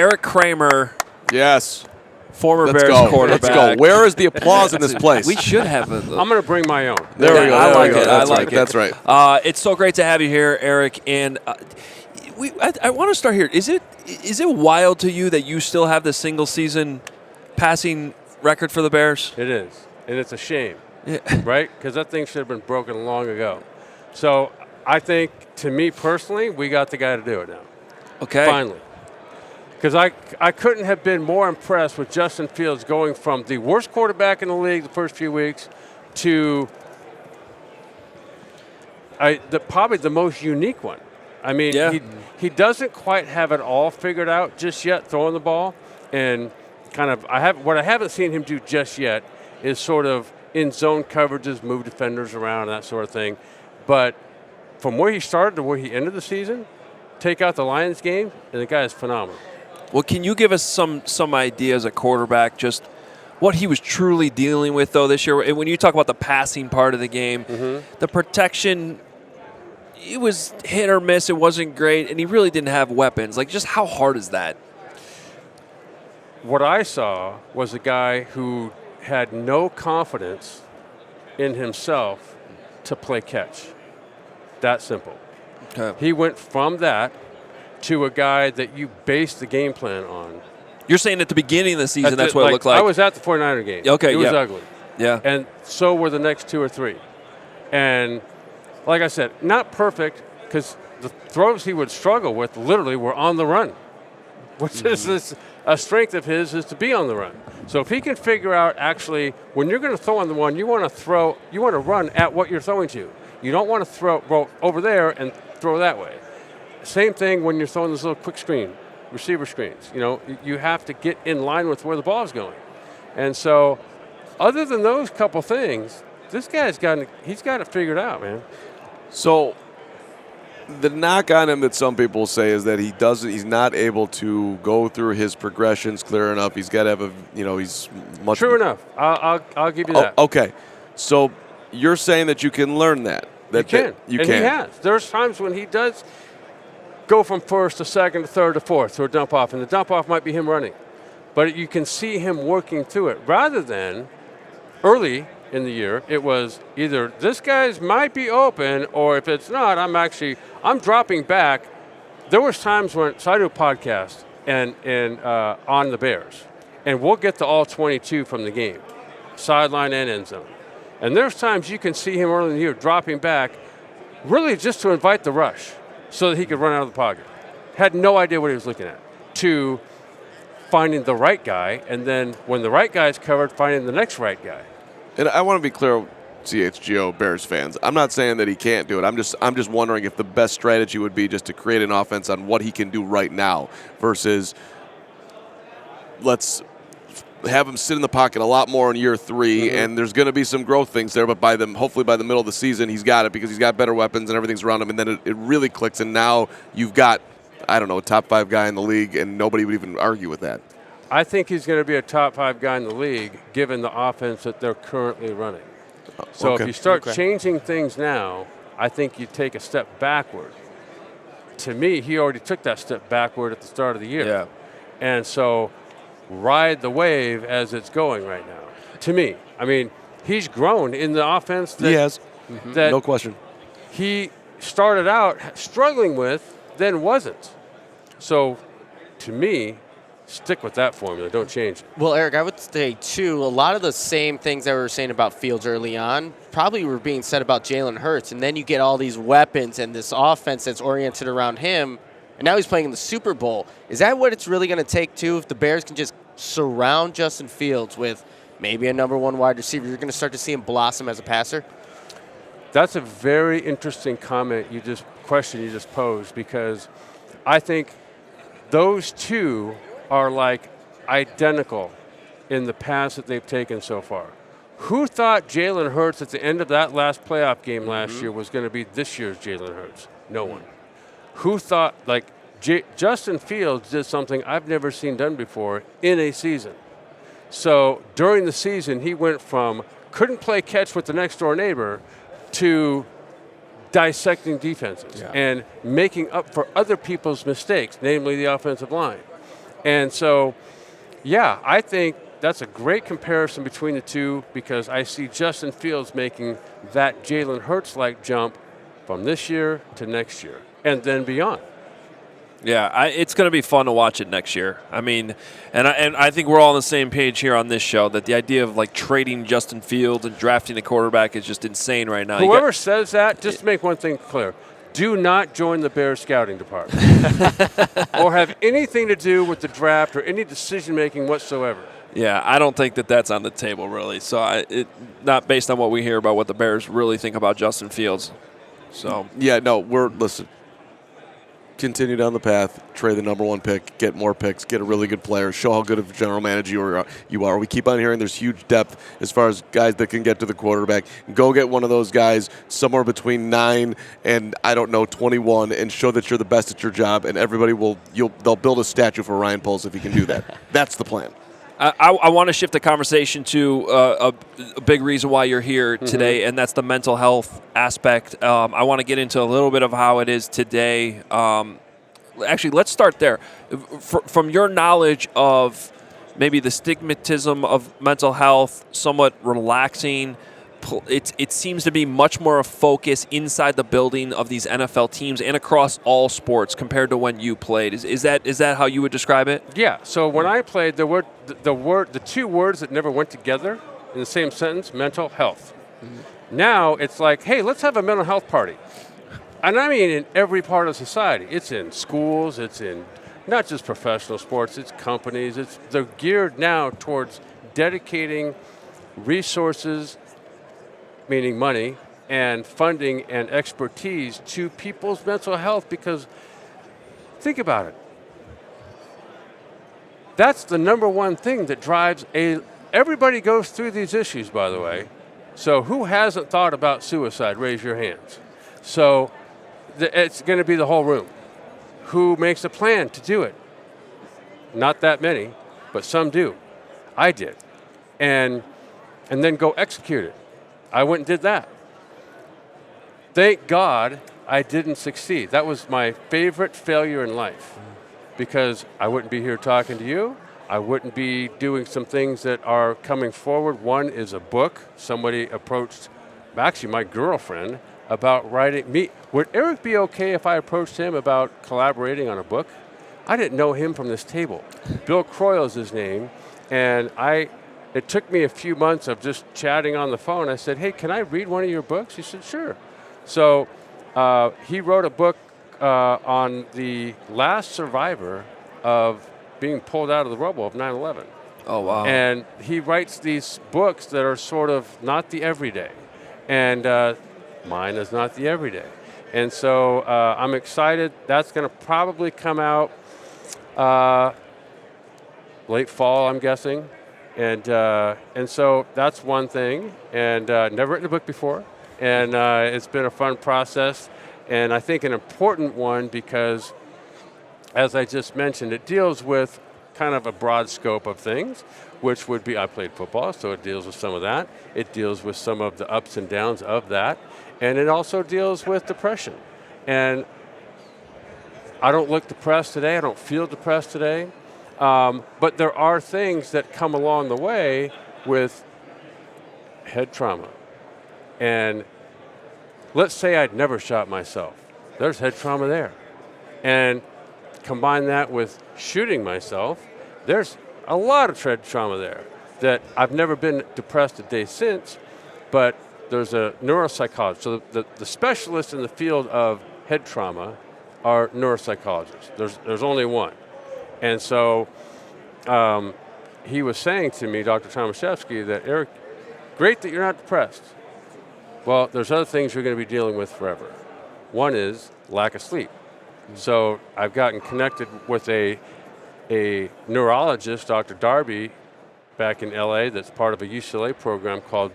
Erik Kramer. Yes. Former Bears quarterback. Let's go. Where is the applause in this place? We should have I'm going to bring my own. There we go. I like it. I like it. That's right. It's so great to have you here, Erik. And I want to start here. Is it wild to you that you still have the single-season passing record for the Bears? It is. And it's a shame, Yeah. right? Because that thing should have been broken long ago. So I think, to me personally, we got the guy to do it now. Okay. Finally. Because I couldn't have been more impressed with Justin Fields going from the worst quarterback in the league the first few weeks to probably the most unique one. I mean, he doesn't quite have it all figured out just yet, throwing the ball. And what I haven't seen him do just yet is sort of in zone coverages, move defenders around, that sort of thing. But from where he started to where he ended the season, take out the Lions game, and the guy is phenomenal. Well, can you give us some ideas at quarterback, just what he was truly dealing with, though, this year? And when you talk about the passing part of the game, the protection, it was hit or miss. It wasn't great, and he really didn't have weapons. Like, just how hard is that? What I saw was a guy who had no confidence in himself to play catch. That simple. Okay. He went from that to a guy that you base the game plan on. You're saying at the beginning of the season, that's what it looked like? I was at the 49er game. Okay, it was ugly. Yeah. And so were the next 2 or 3. And like I said, not perfect, because the throws he would struggle with literally were on the run, which is a strength of his, is to be on the run. So if he can figure out, actually, when you're going to throw on the one, you want to run at what you're throwing to. You don't want to throw over there and throw that way. Same thing when you're throwing those little quick receiver screens. You know, you have to get in line with where the ball is going. And so, other than those couple things, this guy's got it figured out, man. So, the knock on him that some people say is that he's not able to go through his progressions clear enough. He's got to have he's much. True enough. I'll give you that. Okay. So, you're saying that you can learn that. You can. He has. There's times when he does go from first to second to third to fourth to a dump off, and the dump off might be him running. But you can see him working through it, rather than early in the year, it was either this guy's might be open, or if it's not, I'm dropping back. There was times when, so I do a podcast and on the Bears, and we'll get to all 22 from the game, sideline and end zone. And there's times you can see him early in the year dropping back, really just to invite the rush so that he could run out of the pocket. Had no idea what he was looking at. To finding the right guy, and then when the right guy's covered, finding the next right guy. And I want to be clear, CHGO Bears fans. I'm not saying that he can't do it. I'm just wondering if the best strategy would be just to create an offense on what he can do right now versus let's have him sit in the pocket a lot more in year 3, and there's going to be some growth things there, but hopefully by the middle of the season he's got it because he's got better weapons and everything's around him, and then it really clicks, and now you've got, I don't know, a top 5 guy in the league, and nobody would even argue with that. I think he's going to be a top 5 guy in the league given the offense that they're currently running. So if you start changing things now, I think you take a step backward. To me, he already took that step backward at the start of the year. Yeah. And so ride the wave as it's going right now. To me, I mean, he's grown in the offense that, he has. That no question. He started out struggling with, then wasn't. So to me, stick with that formula. Don't change it. Well, Erik, I would say, too, a lot of the same things that we were saying about Fields early on probably were being said about Jalen Hurts. And then you get all these weapons and this offense that's oriented around him. And now he's playing in the Super Bowl. Is that what it's really going to take, too, if the Bears can just surround Justin Fields with maybe a number 1 wide receiver? You're going to start to see him blossom as a passer? That's a very interesting question you just posed, because I think those two are like identical in the paths that they've taken so far. Who thought Jalen Hurts at the end of that last playoff game last year was going to be this year's Jalen Hurts? No one. Who thought, Justin Fields did something I've never seen done before in a season. So during the season, he went from couldn't play catch with the next door neighbor to dissecting defenses and making up for other people's mistakes, namely the offensive line. And so, yeah, I think that's a great comparison between the two because I see Justin Fields making that Jalen Hurts-like jump from this year to next year and then beyond. Yeah, it's going to be fun to watch it next year. I mean, and I think we're all on the same page here on this show that the idea of like trading Justin Fields and drafting a quarterback is just insane right now. Whoever says that, just to make one thing clear, do not join the Bears scouting department or have anything to do with the draft or any decision-making whatsoever. Yeah, I don't think that that's on the table, really. So not based on what we hear about what the Bears really think about Justin Fields. So yeah, no, listen. Continue down the path, trade the number one pick, get more picks, get a really good player, show how good of a general manager you are. We keep on hearing there's huge depth as far as guys that can get to the quarterback. Go get one of those guys somewhere between 9 and, 21 and show that you're the best at your job, and everybody they'll build a statue for Ryan Poles if he can do that. That's the plan. I want to shift the conversation to a big reason why you're here today, and that's the mental health aspect. I want to get into a little bit of how it is today. Actually, let's start there. From your knowledge of maybe the stigmatism of mental health, somewhat relaxing, it seems to be much more a focus inside the building of these NFL teams and across all sports compared to when you played. Is that how you would describe it? Yeah. So when I played, the two words that never went together in the same sentence: mental health. Mm-hmm. Now it's like, hey, let's have a mental health party, and I mean in every part of society. It's in schools. It's in not just professional sports. It's companies. They're geared now towards dedicating resources, meaning money, and funding and expertise to people's mental health, because think about it. That's the number one thing that drives everybody goes through these issues, by the way. So who hasn't thought about suicide? Raise your hands. So it's going to be the whole room. Who makes a plan to do it? Not that many, but some do. I did. And then go execute it. I went and did that. Thank God I didn't succeed. That was my favorite failure in life, because I wouldn't be here talking to you. I wouldn't be doing some things that are coming forward. One is a book. Somebody approached, actually my girlfriend, about writing me. Would Erik be okay if I approached him about collaborating on a book? I didn't know him from this table. Bill Croyle is his name, and it took me a few months of just chatting on the phone. I said, hey, can I read one of your books? He said, sure. So he wrote a book on the last survivor of being pulled out of the rubble of 9/11. Oh, wow. And he writes these books that are sort of not the everyday. And mine is not the everyday. And so I'm excited. That's going to probably come out late fall, I'm guessing. And so that's one thing, and never written a book before, and it's been a fun process, and I think an important one because, as I just mentioned, it deals with kind of a broad scope of things, which would be, I played football, so it deals with some of that. It deals with some of the ups and downs of that, and it also deals with depression. And I don't look depressed today. I don't feel depressed today. But there are things that come along the way with head trauma. And let's say I'd never shot myself. There's head trauma there. And combine that with shooting myself, there's a lot of head trauma there that I've never been depressed a day since, but there's a neuropsychologist. So the specialists in the field of head trauma are neuropsychologists. There's only one. And so he was saying to me, Dr. Tomaszewski, that Erik, great that you're not depressed. Well, there's other things you're going to be dealing with forever. One is lack of sleep. So I've gotten connected with a neurologist, Dr. Darby, back in LA, that's part of a UCLA program called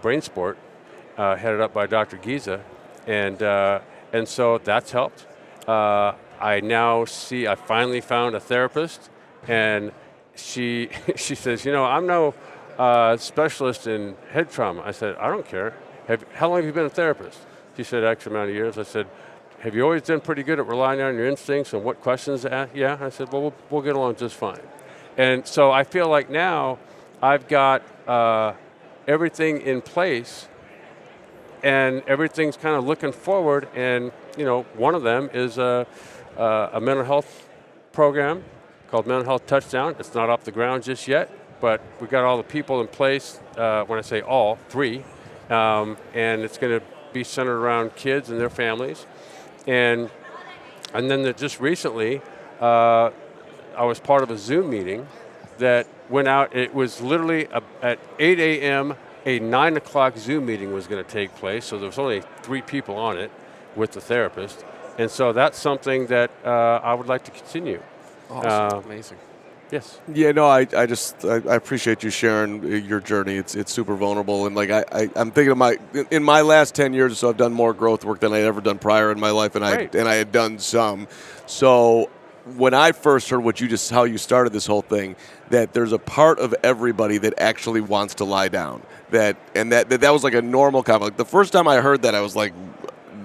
Brain Sport, headed up by Dr. Giza. And so that's helped. I finally found a therapist, and she says, I'm no specialist in head trauma. I said, I don't care. How long have you been a therapist? She said, X amount of years. I said, have you always done pretty good at relying on your instincts and what questions to ask? Yeah. I said, well, we'll get along just fine. And so I feel like now I've got everything in place, and everything's kind of looking forward. And, one of them is a mental health program called Mental Health Touchdown. It's not off the ground just yet, but we got all the people in place, when I say all, 3, and it's going to be centered around kids and their families. And then just recently, I was part of a Zoom meeting that went out. It was literally at 8 a.m., a 9 o'clock Zoom meeting was going to take place, so there was only 3 people on it with the therapist. And so that's something that I would like to continue. Awesome. Amazing. Yes. Yeah, no, I appreciate you sharing your journey. It's super vulnerable, and like I'm thinking of in my last 10 years or so, I've done more growth work than I'd ever done prior in my life, and I had done some. So when I first heard how you started this whole thing, that there's a part of everybody that actually wants to lie down, that was like a normal comment. Like the first time I heard that, I was like,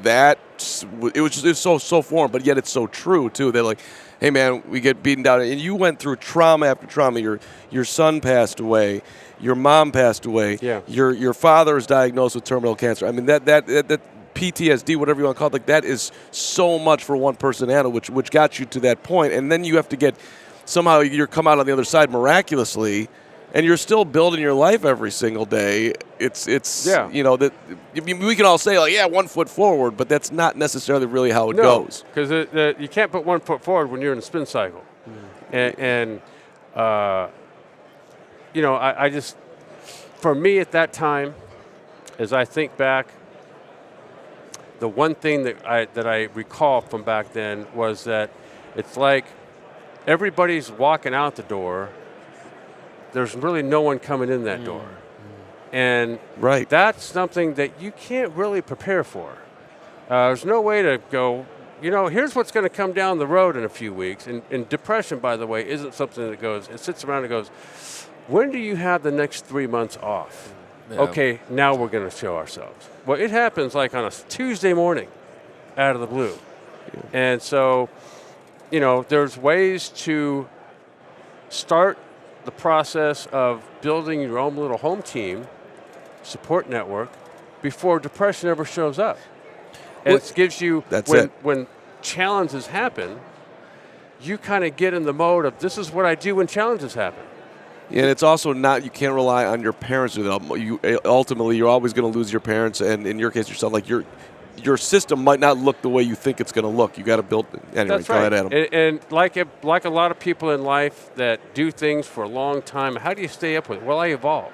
it's so foreign, but yet it's so true too. They're like, hey man, we get beaten down, and you went through trauma after trauma. Your son passed away, your mom passed away, your father is diagnosed with terminal cancer. I mean that PTSD, whatever you want to call it, like that is so much for one person to handle, which got you to that point, and then you have to somehow you come out on the other side miraculously, and you're still building your life every single day. It's that we can all say like 1 foot forward, but that's not necessarily really how it goes. Because you can't put 1 foot forward when you're in a spin cycle, and I just, for me at that time, as I think back, the one thing that I recall from back then was that it's like everybody's walking out the door. There's really no one coming in that door. And that's something that you can't really prepare for. There's no way to go, here's what's going to come down the road in a few weeks. And depression, by the way, isn't something that it sits around and goes, when do you have the next 3 months off? Yeah. Okay, now we're going to show ourselves. Well, it happens like on a Tuesday morning out of the blue. Yeah. And so, there's ways to start the process of building your own little home team, support network, before depression ever shows up. And it gives you, when challenges happen, you kind of get in the mode of, this is what I do when challenges happen. And it's also you can't rely on your parents. Ultimately, you're always going to lose your parents, and in your case, yourself. Like your system might not look the way you think it's going to look. You got to build it. Anyway, that's right. Go ahead, Adam. And like a lot of people in life that do things for a long time, how do you stay up with it? Well, I evolve.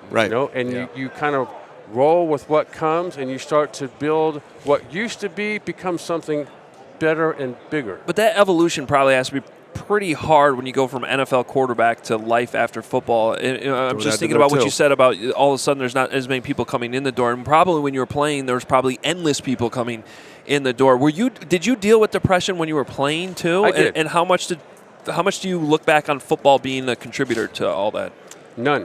Right. And you kind of roll with what comes, and you start to build what used to be becomes something better and bigger. But that evolution probably has to be pretty hard when you go from NFL quarterback to life after football. I'm just thinking about what you said about all of a sudden there's not as many people coming in the door, and probably when you were playing there was probably endless people coming in the door. Did you deal with depression when you were playing too? I did. And how much do you look back on football being a contributor to all that? None.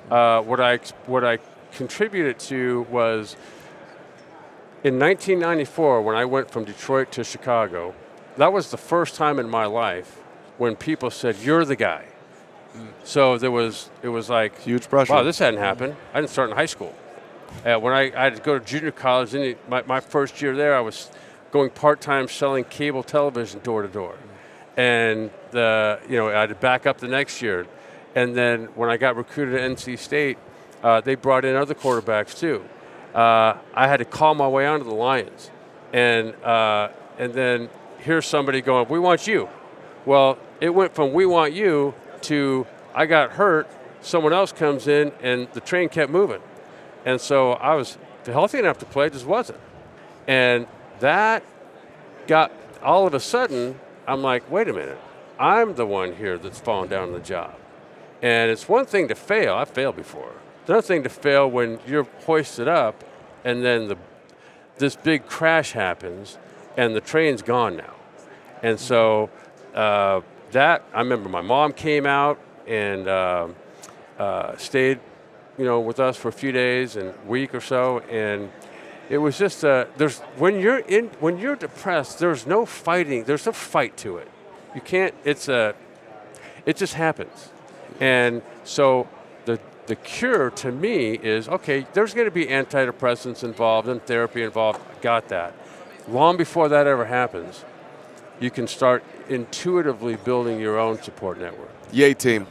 What I contributed to was in 1994 when I went from Detroit to Chicago. That was the first time in my life when people said, "You're the guy." So it was like huge pressure. Wow, this hadn't happened. I didn't start in high school. When I had to go to junior college, my first year there, I was going part-time selling cable television door to door, and I had to back up the next year, and then when I got recruited at NC State, they brought in other quarterbacks too. I had to call my way onto the Lions, and then here's somebody going, "We want you." Well, it went from "we want you" to I got hurt, someone else comes in, and the train kept moving. And so I was healthy enough to play, just wasn't. And that got, all of a sudden, I'm like, wait a minute, I'm the one here that's fallen down on the job. And it's one thing to fail, I've failed before. It's another thing to fail when you're hoisted up and then this big crash happens and the train's gone now. And so that, I remember my mom came out and stayed, with us for a few days and a week or so. And, It was just when you're depressed, there's no fighting. There's no fight to it. You can't. It just happens. And so the cure to me is, okay, there's going to be antidepressants involved and therapy involved. Got that. Long before that ever happens, you can start intuitively building your own support network. Yay, team.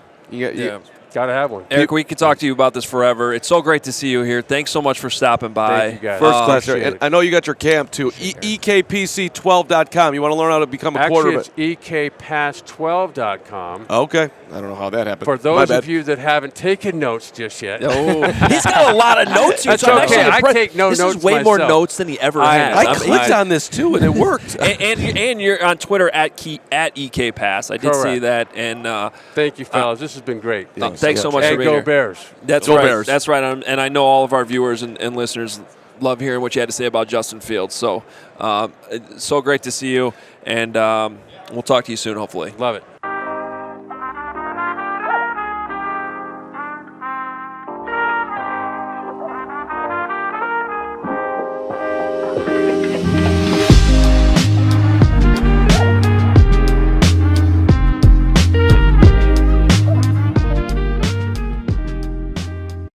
Got to have one. Erik, we could talk to you about this forever. It's so great to see you here. Thanks so much for stopping by. Thank you, guys. First class. Appreciate And I know you got your camp, too. EKPC12.com. You want to learn how to become a quarterback? Actually, it's EKPass12.com. Okay. I don't know how that happened. For those of you that haven't taken notes just yet. Oh, he's got a lot of notes here. That's so I'm okay. actually I impressed. take no this notes is way more myself. notes than he ever I has. know. I clicked on this, too, and it worked. and you're on Twitter at EKPass. I did see Correct. that. And Thanks, fellas. This has been great. thanks so much for And being go here. Bears. That's Go right. Bears. That's right. And I know all of our viewers and listeners love hearing what you had to say about Justin Fields. So, so great to see you. And we'll talk to you soon, hopefully. Love it.